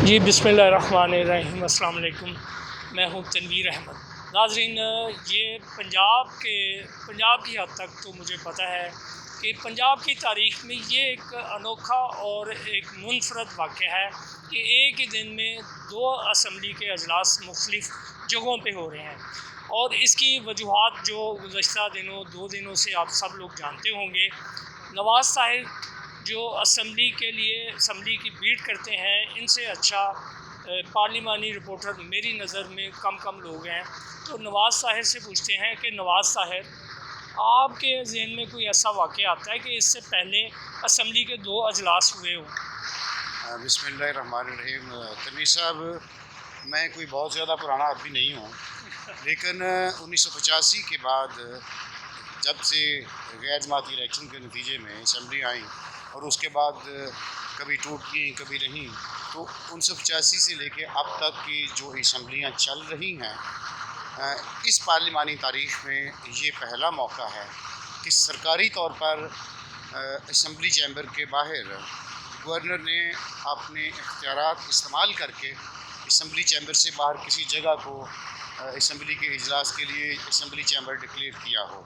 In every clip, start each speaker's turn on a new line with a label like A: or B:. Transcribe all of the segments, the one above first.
A: जी बिस्मिल्लाहिर्रहमानिर्रहीम, अस्सलाम वालेकुम। मैं हूँ तनवीर अहमद। नाज़रीन, ये पंजाब की हद तक तो मुझे पता है कि पंजाब की तारीख़ में ये एक अनोखा और एक मुनफ़रद वाक़या है कि एक ही दिन में दो असम्बली के अजलास मुख्तलिफ़ जगहों पे हो रहे हैं। और इसकी वजूहात जो गुज़श्ता दिनों 2 दिनों से आप सब लोग जानते होंगे। नवाज़ साहिब जो असम्बली की बीट करते हैं, इनसे अच्छा पार्लिमानी रिपोर्टर मेरी नज़र में कम लोग हैं। तो नवाज़ साहिब से पूछते हैं कि नवाज़ साहिब, आपके ज़हन में कोई ऐसा वाक़या आता है कि इससे पहले असम्बली के 2 अजलास हुए हों?
B: बिस्मिल्लाहिर्रहमानिर्रहीम। तनवीर साहब, मैं कोई बहुत ज़्यादा पुराना आदमी नहीं हूँ, लेकिन 1985 के बाद जब से गैर जमाती इलेक्शन के नतीजे में असम्बली आई और उसके बाद कभी टूट गई कभी नहीं, तो 1985 से लेके अब तक की जो असम्बलियाँ चल रही हैं, इस पार्लिमानी तारीख़ में ये पहला मौका है कि सरकारी तौर पर असम्बली चैम्बर के बाहर गवर्नर ने अपने इख्तियारात इस्तेमाल करके असम्बली चैम्बर से बाहर किसी जगह को असम्बली के इजलास के लिए असम्बली चैम्बर डिक्लेयर किया हो।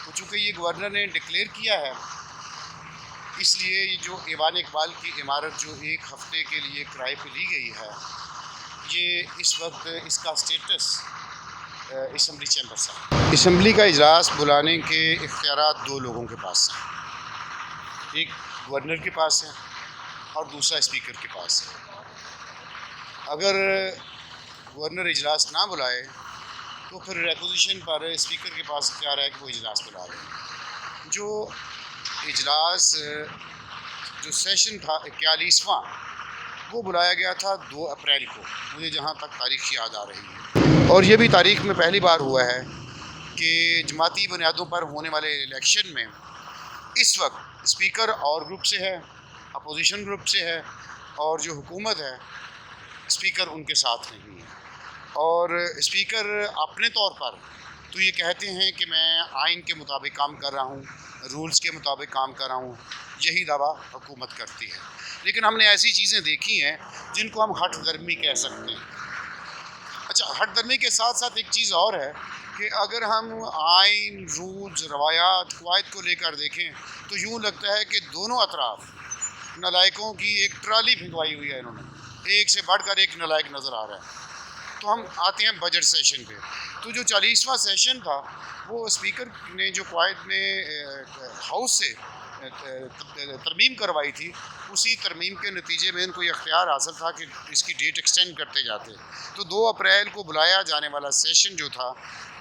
B: तो चूँकि ये गवर्नर ने डिक्लेयर किया है, इसलिए ये जो ईवान इकबाल की इमारत जो 1 हफ़्ते के लिए किराए पे ली गई है, ये इस वक्त इसका स्टेटस असम्बली चैम्बर से है। असम्बली का इजलास बुलाने के इख्तियारात 2 लोगों के पास हैं, एक गवर्नर के पास है और दूसरा स्पीकर के पास है। अगर गवर्नर इजलास ना बुलाए तो फिर रेपोजिशन पर स्पीकर के पास इख्तियार है कि वो इजलास बुला लें। जो इजलास जो सेशन था 41वां, वो बुलाया गया था 2 अप्रैल को, मुझे जहाँ तक तारीख़ याद आ रही है। और ये भी तारीख़ में पहली बार हुआ है कि जमाती बुनियादों पर होने वाले इलेक्शन में इस वक्त स्पीकर और ग्रुप से है, अपोजिशन ग्रुप से है, और जो हुकूमत है स्पीकर उनके साथ नहीं है। और स्पीकर अपने तौर पर तो ये कहते हैं कि मैं आइन के मुताबिक काम कर रहा हूँ, रूल्स के मुताबिक काम कर रहा हूँ, यही दावा हुकूमत करती है। लेकिन हमने ऐसी चीज़ें देखी हैं जिनको हम हठ धर्मी कह सकते हैं। अच्छा, हठ धर्मी के साथ साथ एक चीज़ और है कि अगर हम आइन, रूल्स, रवायात, क़वायद को लेकर देखें तो यूँ लगता है कि दोनों अतराफ़ नालायकों की एक ट्राली भिजवाई हुई है इन्होंने, एक से बढ़कर एक नालायक नज़र आ रहा है। तो हम आते हैं बजट सेशन पे। तो जो 40वां सेशन था, वो स्पीकर ने जो क़वायद में हाउस से तरमीम करवाई थी, उसी तरमीम के नतीजे में इनको ये इख्तियार हासिल था कि इसकी डेट एक्सटेंड करते जाते। तो 2 अप्रैल को बुलाया जाने वाला सेशन जो था,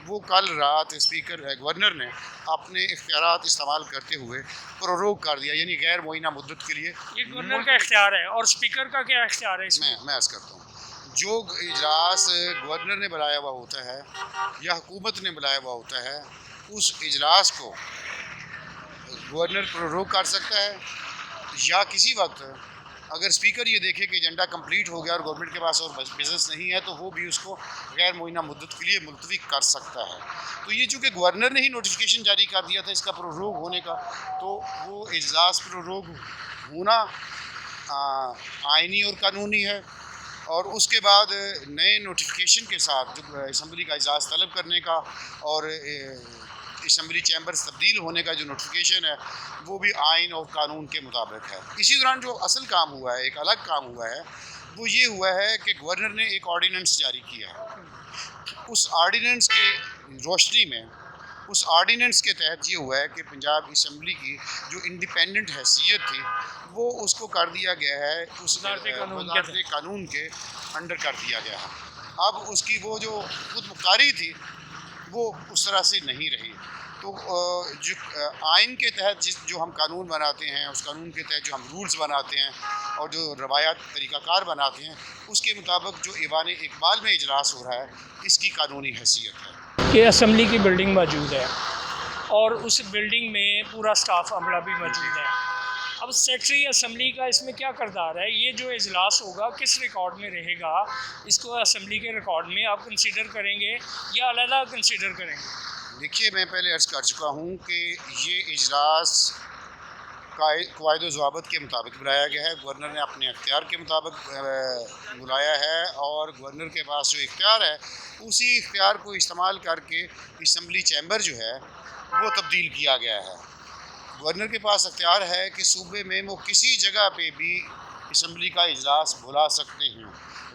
B: वो कल रात गवर्नर ने अपने इख्तियारात इस्तेमाल करते हुए प्रोरोग कर दिया, यानी गैर मुअय्यना मुद्दत के लिए।
A: ये गवर्नर का इख्तियार है और स्पीकर का क्या इख्तियार है इसमें?
B: मैं अर्ज़ करता हूँ, जो इजलास गवर्नर ने बुलाया हुआ होता है या हुकूमत ने बुलाया हुआ होता है, उस इजलास को गवर्नर प्रोरोग कर सकता है, या किसी वक्त अगर स्पीकर ये देखे कि एजेंडा कंप्लीट हो गया और गवर्नमेंट के पास और बिजनेस नहीं है, तो वो भी उसको गैर मुअय्यना मुद्दत के लिए मुलतवी कर सकता है। तो ये चूँकि गवर्नर ने ही नोटिफिकेशन जारी कर दिया था इसका प्रोरोग होने का, तो वो इजलास प्रोरोग होना आइनी और कानूनी है। और उसके बाद नए नोटिफिकेशन के साथ जो असम्बली का इजलास तलब करने का और असम्बली चैम्बर्स तब्दील होने का जो नोटिफिकेशन है, वो भी आइन और कानून के मुताबिक है। इसी दौरान जो असल काम हुआ है, एक अलग काम हुआ है, वो ये हुआ है कि गवर्नर ने एक ऑर्डीनेंस जारी किया है। उस ऑर्डीनेंस के रोशनी में, उस ऑर्डीनेंस के तहत ये हुआ है कि पंजाब असम्बली की जो इंडिपेंडेंट हैसियत थी, वो उसको कर दिया गया है, उस वज़ारत कानून के अंडर कर दिया गया है। अब उसकी वो जो खुद मुख्तारी थी, वो उस तरह से नहीं रही। तो जो आइन के तहत जो हम कानून बनाते हैं, उस कानून के तहत जो हम रूल्स बनाते हैं और जो रवायात तरीक़ाकार बनाते हैं, उसके मुताबिक जो ईवान इकबाल में इजलास हो रहा है, इसकी कानूनी हैसियत है।
A: ये असम्बली की बिल्डिंग मौजूद है और उस बिल्डिंग में पूरा स्टाफ अमला भी मौजूद है। अब सेक्रेटरी असम्बली का इसमें क्या किरदार है? ये जो इजलास होगा किस रिकॉर्ड में रहेगा? इसको असम्बली के रिकॉर्ड में आप कंसीडर करेंगे या अलग कंसीडर करेंगे?
B: देखिए, मैं पहले अर्ज़ कर चुका हूँ कि ये इजलास कवायद ज़वाबत के मुताबिक बुलाया गया है। गवर्नर ने अपने अख्तियार के मुताबिक बुलाया है और गवर्नर के पास जो इख्तियार है उसी इख्तियार को इस्तेमाल करके असम्बली चैम्बर जो है वो तब्दील किया गया है। गवर्नर के पास अख्तियार है कि सूबे में वो किसी जगह पे भी असम्बली का इजलास बुला सकते हैं।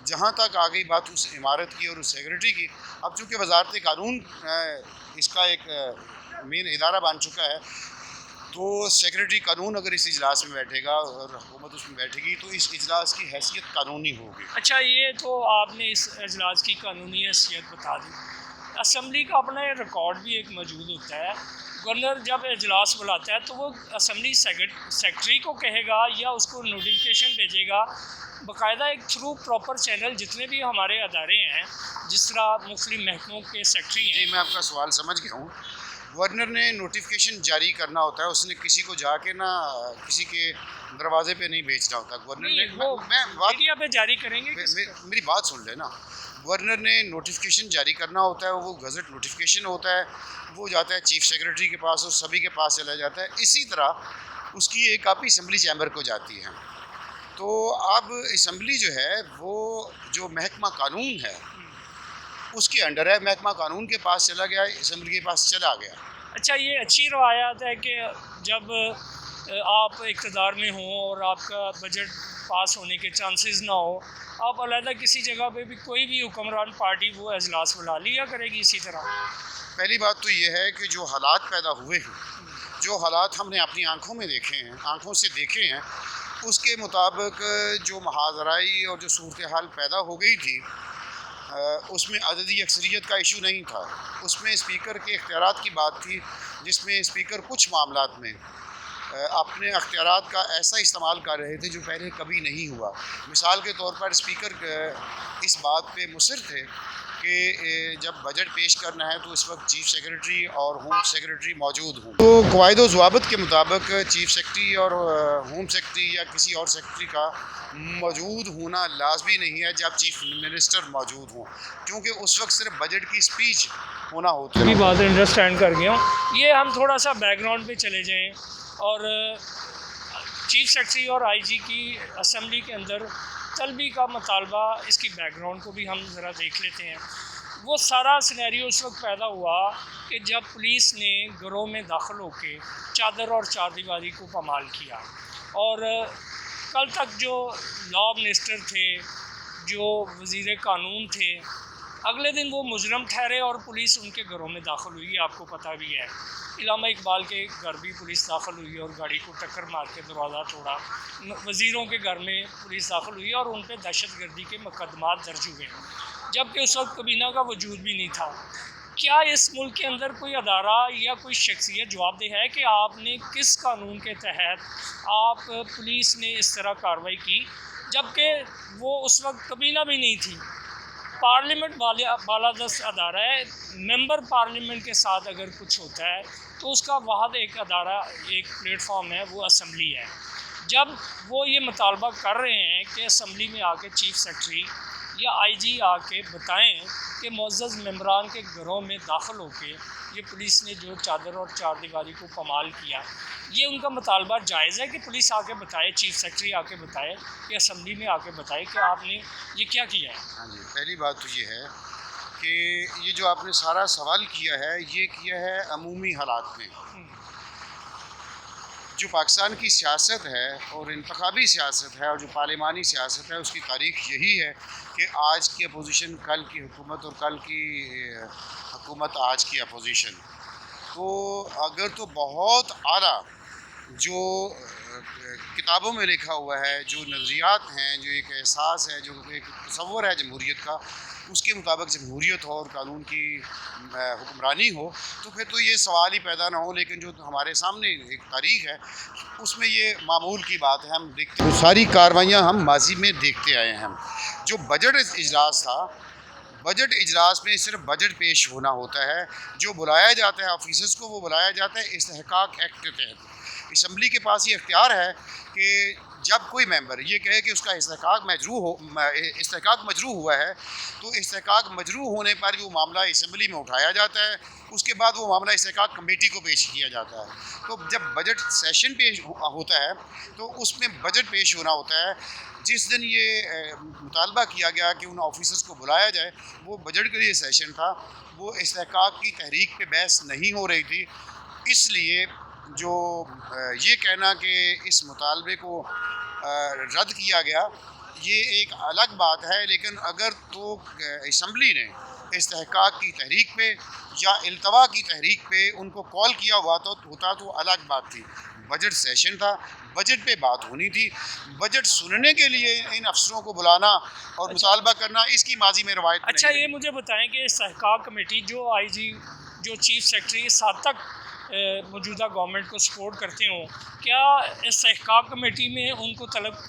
B: जहाँ तक आ गई बात उस इमारत की और उस सेक्रेटरी की, अब चूँकि वजारत कानून इसका एक मेन इदारा बन चुका है, तो सेक्रेटरी कानून अगर इस इजलास में बैठेगा और हुकूमत उसमें बैठेगी तो इस इजलास की हैसियत कानूनी होगी।
A: अच्छा, ये तो आपने इस इजलास की कानूनी हैसियत बता दी। असम्बली का अपना रिकॉर्ड भी एक मौजूद होता है। गवर्नर जब इजलास बुलाता है तो वो असम्बली सेक्रेटरी को कहेगा या उसको नोटिफिकेशन भेजेगा बाकायदा एक थ्रू प्रॉपर चैनल, जितने भी हमारे अदारे हैं जिस तरह मुख्तलिफ महकमों के सेक्रेटरी हैं।
B: जी, मैं आपका सवाल समझ गया हूँ। गवर्नर ने नोटिफिकेशन जारी करना होता है, उसने किसी को जाके ना किसी के दरवाजे पे नहीं भेजना होता। गवर्नर ने
A: वो
B: मैं बात
A: मीडिया पे जारी करेंगे
B: मेरी बात सुन लेना। गवर्नर ने नोटिफिकेशन जारी करना होता है, वो गज़ट नोटिफिकेशन होता है, वो जाता है चीफ सेक्रेटरी के पास और सभी के पास चला जाता है। इसी तरह उसकी एक कापी असम्बली चैम्बर को जाती है। तो अब असम्बली जो है वो जो महकमा कानून है उसके अंडर है, महकमा कानून के पास चला गया, असम्बली के पास चला गया।
A: अच्छा, ये अच्छी रवायत है कि जब आप इक़्तिदार में हों और आपका बजट पास होने के चांसेस ना हो, आप अलहदा किसी जगह पे भी कोई भी हुक्मरान पार्टी वो इजलास बुला लिया करेगी इसी तरह।
B: पहली बात तो ये है कि जो हालात पैदा हुए हैं, जो हालात हमने अपनी आँखों में देखे हैं, आँखों से देखे हैं, उसके मुताबिक जो महाजराई और जो सूरत हाल पैदा हो गई थी उसमें अददी अक्सरियत का इशू नहीं था। उसमें स्पीकर के इख्तियारात की बात थी, जिसमें स्पीकर कुछ मामलात में अपने अख्तियारात का ऐसा इस्तेमाल कर रहे थे जो पहले कभी नहीं हुआ। मिसाल के तौर पर स्पीकर इस बात पे मुसर थे कि जब बजट पेश करना है तो इस वक्त चीफ सेक्रेटरी और होम सेक्रेटरी मौजूद हों। तो कवायद ज़वाबत के मुताबिक चीफ सेक्रेटरी और होम सेक्रेटरी या किसी और सेक्रेटरी का मौजूद होना लाजमी नहीं है जब चीफ मिनिस्टर मौजूद हों, क्योंकि उस वक्त सिर्फ बजट की स्पीच होना होता है।
A: बात अंडरस्टैंड कर गया हूँ। ये हम थोड़ा सा बैकग्राउंड पे चले जाएँ और चीफ सेक्रेटरी और आईजी की असम्बली के अंदर तलबी का मुतालबा, इसकी बैकग्राउंड को भी हम ज़रा देख लेते हैं। वो सारा सिनेरियो उस वक्त पैदा हुआ कि जब पुलिस ने घरों में दाखिल होकर चादर और चारदीवारी को पामाल किया और कल तक जो लॉ मिनिस्टर थे, जो वज़ीर कानून थे, अगले दिन वो मुजरम ठहरे और पुलिस उनके घरों में दाखिल हुई। आपको पता भी है, इलामा इकबाल के घर भी पुलिस दाखिल हुई और गाड़ी को टक्कर मार के दरवाज़ा तोड़ा। वज़ीरों के घर में पुलिस दाखिल हुई और उन पर दहशतगर्दी के मुकदमात दर्ज हुए, जबकि उस वक्त कबीना का वजूद भी नहीं था। क्या इस मुल्क के अंदर कोई अदारा या कोई शख्सियत जवाबदेह है कि आपने किस कानून के तहत आप पुलिस ने इस तरह कार्रवाई की, जबकि वो उस वक्त कबीना भी नहीं थी? पार्लियामेंट बालादस्त अदारा है। मेंबर पार्लियामेंट के साथ अगर कुछ होता है तो उसका वाहद एक अदारा, एक प्लेटफॉर्म है, वो असम्बली है। जब वो ये मुतालबा कर रहे हैं कि असम्बली में आके चीफ सेक्रेटरी या आईजी आके बताएं कि मुअज़्ज़ज़ मेंबरान के घरों में दाखिल होके ये पुलिस ने जो चादर और चारदीवारी को पामाल किया, ये उनका मुतालबा जायज़ है कि पुलिस आके बताए, चीफ सेक्रेटरी आके बताए, कि असम्बली में आके बताए कि आपने ये क्या किया है?
B: हाँ जी, पहली बात तो ये है कि ये जो आपने सारा सवाल किया है, ये किया है अमूमी हालात में। जो पाकिस्तान की सियासत है और इंतखाबी सियासत है और जो पार्लिमानी सियासत है, उसकी तारीख यही है कि आज की अपोजिशन कल की हुकूमत और कल की हुकूमत आज की अपोजिशन। तो अगर तो बहुत आला जो किताबों में लिखा हुआ है, जो नज़रियात हैं, जो एक एहसास है, जो एक तसव्वुर है जमहूरियत का, उसके मुताबिक जमहूरियत हो और कानून की हुक्मरानी हो, तो फिर तो ये सवाल ही पैदा ना हो। लेकिन जो हमारे सामने एक तारीख़ है उसमें ये मामूल की बात है। हम देखते हैं सारी कार्रवाइयाँ हम माजी में देखते आए हैं। जो बजट इजलास था, बजट इजलास में सिर्फ बजट पेश होना होता है। जो बुलाया जाता है ऑफिसर्स को, वो बुलाया जाता है इस्तेहकाक एक्ट के तहत। असम्बली के पास ये इख्तियार है कि जब कोई मेंबर ये कहे कि उसका इस्तेहकाक मजरूह हुआ है, तो इस्तेहकाक मजरूह होने पर वो मामला असम्बली में उठाया जाता है, उसके बाद वो मामला इस्तेहकाक कमेटी को पेश किया जाता है। तो जब बजट सेशन पेश होता है तो उसमें बजट पेश होना होता है। जिस दिन ये मुतालबा किया गया कि उन ऑफिसर्स को बुलाया जाए, वो बजट के लिए सेशन था, वो इस्तेहकाक की तहरीक पे बहस नहीं हो रही थी। इसलिए जो ये कहना कि इस मुतालबे को रद्द किया गया, ये एक अलग बात है। लेकिन अगर तो असम्बली ने इस्तेहकाक की तहरीक पे या इल्तवा की तहरीक पे उनको कॉल किया हुआ तो अलग बात थी। बजट सेशन था, बजट पे बात होनी थी। बजट सुनने के लिए इन अफसरों को बुलाना और मुतालबा करना, इसकी माजी में रवायत
A: अच्छा,
B: नहीं
A: ये मुझे बताएं कि इस्तेहकाक कमेटी जो आईजी जो चीफ सेक्रेटरी इस हद तक मौजूदा गवर्नमेंट को सपोर्ट करते हों, क्या इस्तेहकाक कमेटी में उनको तलब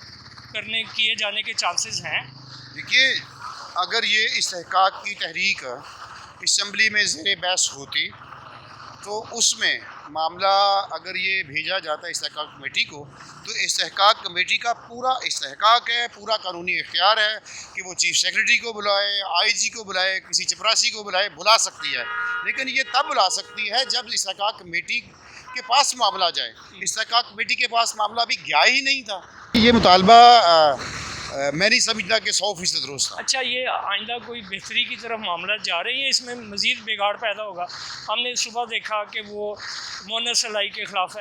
A: करने किए जाने के चांसेस हैं?
B: देखिए, अगर ये इस्तेहकाक की तहरीक असम्बली में ज़ेर बहस होती तो उसमें मामला अगर ये भेजा जाता इस्तेहकाक कमेटी को, तो इस्तेहकाक कमेटी का पूरा इस्तेहकाक है, पूरा कानूनी इख्तियार है कि वो चीफ सेक्रेटरी को बुलाए, आईजी को बुलाए, किसी चपरासी को बुलाए, बुला सकती है। लेकिन ये तब बुला सकती है जब इस्तेहकाक कमेटी के पास मामला जाए। इस्तेहकाक कमेटी के पास मामला अभी गया ही नहीं था। ये मुतालबा मैं नहीं समझता कि 100% दुरुस्त था।
A: अच्छा, ये आइंदा कोई बेहतरी की तरफ मामला जा रही है, इसमें मज़ीद बिगाड़ पैदा होगा? हमने सुबह देखा कि वो मोनर सलाई के ख़िलाफ़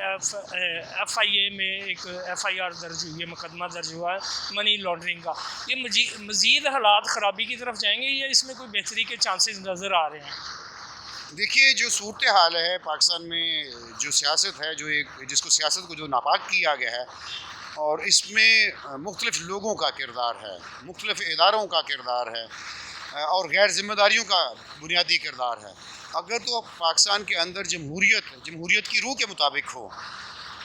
A: FIA में एक FIR दर्ज हुई है, मुकदमा दर्ज हुआ है मनी लॉन्ड्रिंग का। ये मज़ीद हालात ख़राबी की तरफ जाएंगे या इसमें कोई बेहतरी के चांसेस नज़र आ रहे हैं?
B: देखिए, जो सूरत हाल है पाकिस्तान में, जो सियासत है, जिसको सियासत को जो नापाक किया गया है, और इसमें मुख्तलिफ़ लोगों का किरदार है, मुख्तलिफ़ इदारों का किरदार है और गैर ज़िम्मेदारियों का बुनियादी किरदार है। अगर तो पाकिस्तान के अंदर जमहूरियत की रूह के मुताबिक हो,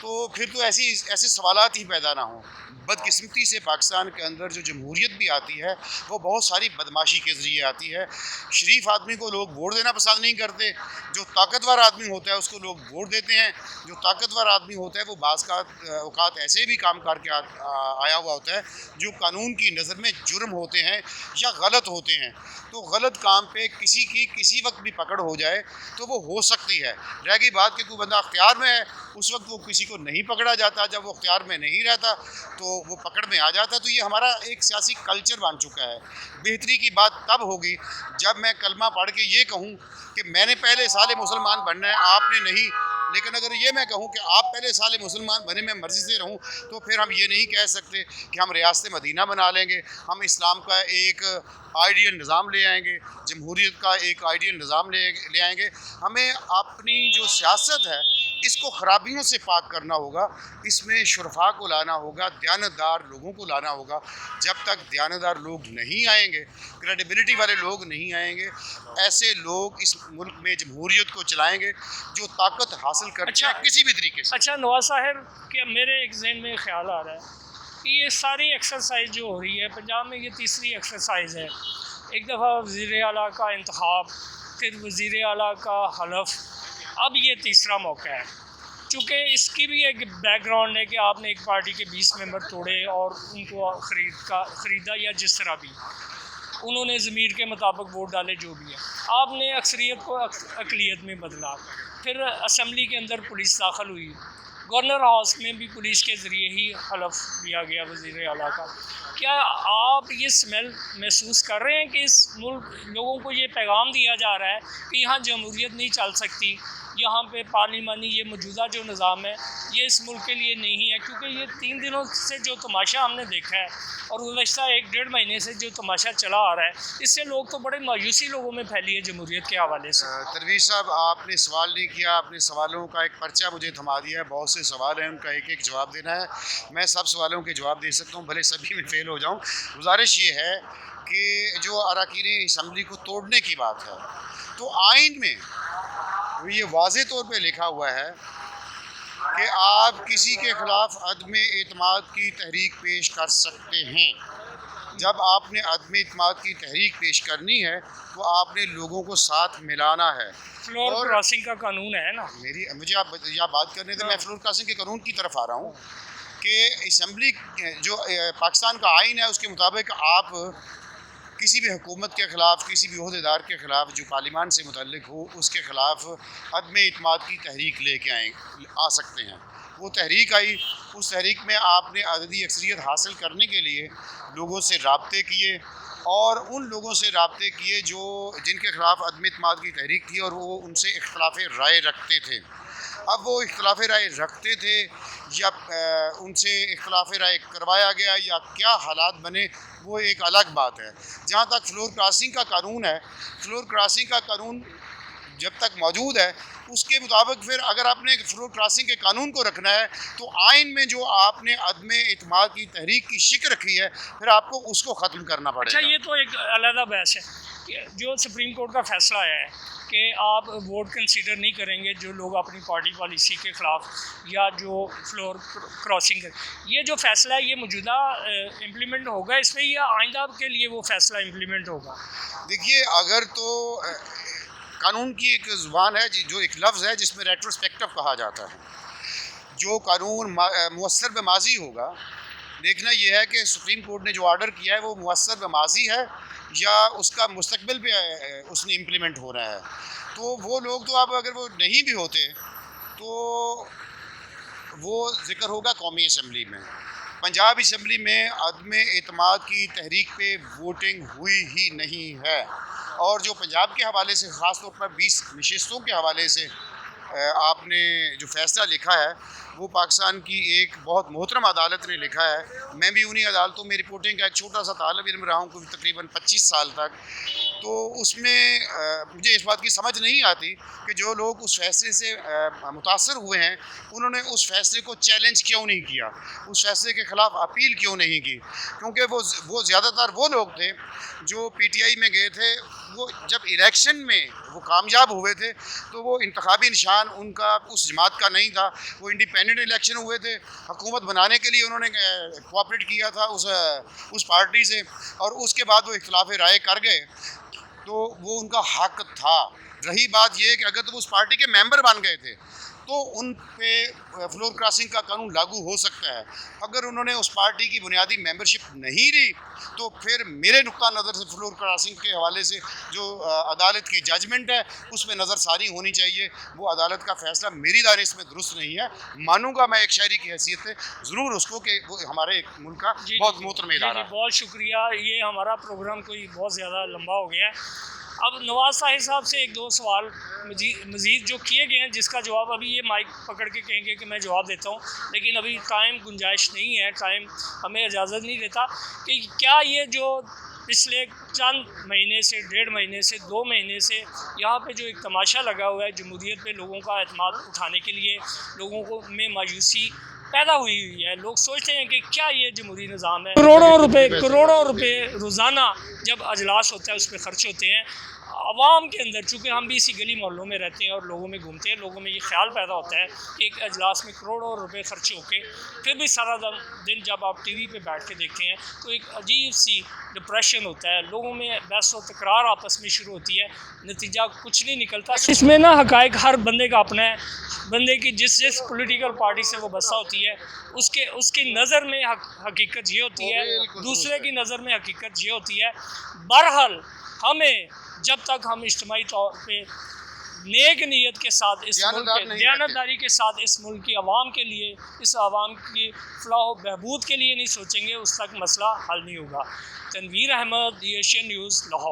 B: तो फिर तो ऐसे सवालात ही पैदा ना हों। बदकिस्मती से पाकिस्तान के अंदर जो जमहूरियत भी आती है, वो बहुत सारी बदमाशी के ज़रिए आती है। शरीफ आदमी को लोग वोट देना पसंद नहीं करते, जो ताकतवर आदमी होता है उसको लोग वोट देते हैं। जो ताकतवर आदमी होता है वो बाज़ का औकात ऐसे भी काम करके आया हुआ होता है जो कानून की नज़र में जुर्म होते हैं या गलत होते हैं। तो गलत काम पे किसी की किसी वक्त भी पकड़ हो जाए तो वो हो सकती है। रह गई बात कि कोई बंदा अख्तियार में है, उस वक्त वो किसी को नहीं पकड़ा जाता, जब वो अख्तियार में नहीं रहता तो वो पकड़ में आ जाता। तो ये हमारा एक सियासी कल्चर बन चुका है। बेहतरी की बात तब होगी जब मैं कलमा पढ़ के ये कहूँ कि मैंने पहले साले मुसलमान बनना है, आपने नहीं। लेकिन अगर ये मैं कहूँ कि आप पहले साले मुसलमान बने, मैं मर्ज़ी से रहूँ, तो फिर हम ये नहीं कह सकते कि हम रियासत मदीना बना लेंगे, हम इस्लाम का एक आइडियल निज़ाम ले आएंगे, जमहूरियत का एक आइडियल निज़ाम ले आएंगे। हमें अपनी जो सियासत है इसको ख़राबियों से पाक करना होगा, इसमें शुरफा को लाना होगा, दयानतदार लोगों को लाना होगा। जब तक दयानतदार लोग नहीं आएंगे, क्रेडिबिलिटी वाले लोग नहीं आएंगे, ऐसे लोग इस मुल्क में जमहूरियत को चलाएंगे जो ताकत हासिल करते हैं किसी भी तरीके से।
A: अच्छा नवाज साहब, क्या मेरे एक जहन में ख्याल आ रहा है कि ये सारी एक्सरसाइज जो हो रही है पंजाब में, ये तीसरी एक्सरसाइज है। एक दफ़ा वज़ीर आला का इंतखाब, फिर वज़ीर आला का हलफ, अब ये तीसरा मौका है। चूँकि इसकी भी एक बैकग्राउंड है कि आपने एक पार्टी के 20 मेंबर तोड़े और उनको ख़रीदा या जिस तरह भी उन्होंने ज़मीर के मुताबिक वोट डाले, जो भी है, आपने अक्सरियत को अक़लियत में बदला। फिर असम्बली के अंदर पुलिस दाखिल हुई, गवर्नर हाउस में भी पुलिस के ज़रिए ही हलफ दिया गया वज़ीर आला का। क्या आप ये स्मेल महसूस कर रहे हैं कि इस मुल्क लोगों को ये पैगाम दिया जा रहा है कि यहाँ जमहूरियत नहीं चल सकती, यहाँ पे पार्लिमानी ये मौजूदा जो निज़ाम है ये इस मुल्क के लिए नहीं है? क्योंकि ये 3 दिनों से जो तमाशा हमने देखा है और गुज़श्ता 1-1.5 महीने से जो तमाशा चला आ रहा है, इससे लोग तो बड़े मायूसी लोगों में फैली है जमहूरियत के हवाले से।
B: तनवीर साहब, आपने सवाल नहीं किया, आपने सवालों का एक पर्चा मुझे थमा दिया है। बहुत से सवाल हैं, उनका एक एक जवाब देना है। मैं सब सवालों के जवाब दे सकता हूँ, भले सभी में फेल हो जाऊँ। गुजारिश ये है कि जो अरकान असम्बली को तोड़ने की बात है, तो आइन में ये वाज़े तौर पे लिखा हुआ है कि आप किसी के ख़िलाफ़ अदम एतमाद की तहरीक पेश कर सकते हैं। जब आपने अदम एतमाद की तहरीक पेश करनी है तो आपने लोगों को साथ मिलाना है।
A: फ्लोर क्रॉसिंग का कानून है ना,
B: मुझे आप बात करने तो मैं फ्लोर क्रॉसिंग के कानून की तरफ आ रहा हूँ कि असम्बली जो पाकिस्तान का आइन है उसके मुताबिक आप किसी भी हुकूमत के ख़िलाफ़, किसी भी ओहदेदार के ख़िलाफ़ जो पार्लियामान से मुतल्लिक़ हो उसके ख़िलाफ़ अदम इत्मीद की तहरीक लेके आ सकते हैं। वो तहरीक आई, उस तहरीक में आपने अददी अक्सरियत हासिल करने के लिए लोगों से राब्ते किए और उन लोगों से राब्ते किए जो जिनके ख़िलाफ़ अदम इत्मीद की तहरीक थी और वो उनसे इख्तिलाफ़ राय रखते थे। अब वो इख्तिलाफ़ राय रखते थे या उनसे इख्तिलाफ़ राय करवाया गया या क्या हालात बने वो एक अलग बात है। जहाँ तक फ्लोर क्रॉसिंग का कानून है, फ्लोर क्रॉसिंग का कानून जब तक मौजूद है उसके मुताबिक फिर अगर आपने फ्लोर क्रॉसिंग के कानून को रखना है तो आइन में जो आपने अदम इत्मीद की तहरीक की शिक रखी है फिर आपको उसको ख़त्म करना पड़ेगा।
A: अच्छा, ये तो एक अलग बहस है कि जो सुप्रीम कोर्ट का फैसला आया है कि आप वोट कंसीडर नहीं करेंगे जो लोग अपनी पार्टी पॉलिसी के ख़िलाफ़ या जो फ्लोर क्रॉसिंग है, ये जो फ़ैसला है ये मौजूदा इम्प्लीमेंट होगा इसमें या आइंदा के लिए वो फ़ैसला इम्प्लीमेंट होगा?
B: देखिए, अगर तो कानून की एक ज़ुबान है जो एक लफ्ज़ है जिसमें रेट्रोस्पेक्टिव कहा जाता है। जो कानून मुअस्सर बमाज़ी होगा, देखना ये है कि सुप्रीम कोर्ट ने जो ऑर्डर किया है वो मुअस्सर बमाज़ी है या उसका मुस्तकबिल पे उसने इम्प्लीमेंट हो रहा है। तो वो लोग तो अब अगर वो नहीं भी होते तो वो ज़िक्र होगा कौमी असम्बली में। पंजाब असम्बली में अदम इत्मीद की तहरीक पे वोटिंग हुई ही नहीं है और जो पंजाब के हवाले से ख़ास तौर पर 20 नशिस्तों के हवाले से आपने जो फ़ैसला लिखा है वो पाकिस्तान की एक बहुत मोहतरम अदालत ने लिखा है। मैं भी उन्हीं अदालतों में रिपोर्टिंग का एक छोटा सा तालिब इल्म रहा हूँ तकरीबन 25 साल तक। तो उसमें मुझे इस बात की समझ नहीं आती कि जो लोग उस फ़ैसले से मुतासर हुए हैं उन्होंने उस फ़ैसले को चैलेंज क्यों नहीं किया, उस फ़ैसले के ख़िलाफ़ अपील क्यों नहीं की। क्योंकि वो ज़्यादातर वो लोग थे जो PTI में गए थे, वो जब इलेक्शन में वो कामयाब हुए थे तो वो इंतखाबी निशान उनका उस जमात का नहीं था। वो इंडिपेंडेंट इलेक्शन हुए थे, हुकूमत बनाने के लिए उन्होंने कोऑपरेट किया था उस पार्टी से और उसके बाद वो इख्तिलाफ़ राय कर गए तो वो उनका हक था। रही बात ये कि अगर तो वो उस पार्टी के मेंबर बन गए थे तो उन पे फ्लोर क्रॉसिंग का कानून लागू हो सकता है। अगर उन्होंने उस पार्टी की बुनियादी मेंबरशिप नहीं ली तो फिर मेरे नुक्ता नज़र से फ्लोर क्रॉसिंग के हवाले से जो अदालत की जजमेंट है उसमें नज़रसानी होनी चाहिए। वो अदालत का फ़ैसला मेरी दानिश में दुरुस्त नहीं है। मानूंगा मैं एक शहरी की हैसियत से ज़रूर उसको कि वो हमारे एक मुल्क का बहुत मोहतरम इदारा है।
A: बहुत शुक्रिया। ये हमारा प्रोग्राम कोई बहुत ज़्यादा लंबा हो गया है। अब नवाज़ साहब से एक दो सवाल मज़ीद जो किए गए हैं जिसका जवाब अभी ये माइक पकड़ के कहेंगे कि मैं जवाब देता हूँ, लेकिन अभी टाइम गुंजाइश नहीं है, टाइम हमें इजाज़त नहीं देता कि क्या ये जो पिछले चंद महीने से 1.5 महीने से 2 महीने से यहाँ पे जो एक तमाशा लगा हुआ है जमहूरियत पे लोगों का एतमाद उठाने के लिए लोगों को में मायूसी पैदा हुई है। लोग सोचते हैं कि क्या ये जमहूरी निज़ाम है। करोड़ों रुपए रोज़ाना जब अजलास होता है उस पर ख़र्च होते हैं आवाम के अंदर। चूँकि हम भी इसी गली मोहल्लों में रहते हैं और लोगों में घूमते हैं, लोगों में ये ख्याल पैदा होता है कि एक अजलास में करोड़ों रुपए खर्च होके फिर भी सारा दिन जब आप TV पे बैठ के देखते हैं तो एक अजीब सी डिप्रेशन होता है, लोगों में बहस और तकरार आपस में शुरू होती है, नतीजा कुछ नहीं निकलता। इसमें ना हक़ाइक़ हर बंदे का अपना है, बंदे की जिस पॉलिटिकल पार्टी से वो बसा होती है उसकी नज़र में हकीकत ये होती है, दूसरे की नज़र में हकीकत ये होती है। बहरहाल हमें जब तक हम इज्तिमाई तौर पे नेक नीयत के साथ इस मुल्क के दयानतदारी के साथ इस मुल्क की आवाम के लिए, इस आवाम की फलाह व बहबूद के लिए नहीं सोचेंगे उस तक मसला हल नहीं होगा। Tanveer Ahmed, Asian News, Lahore.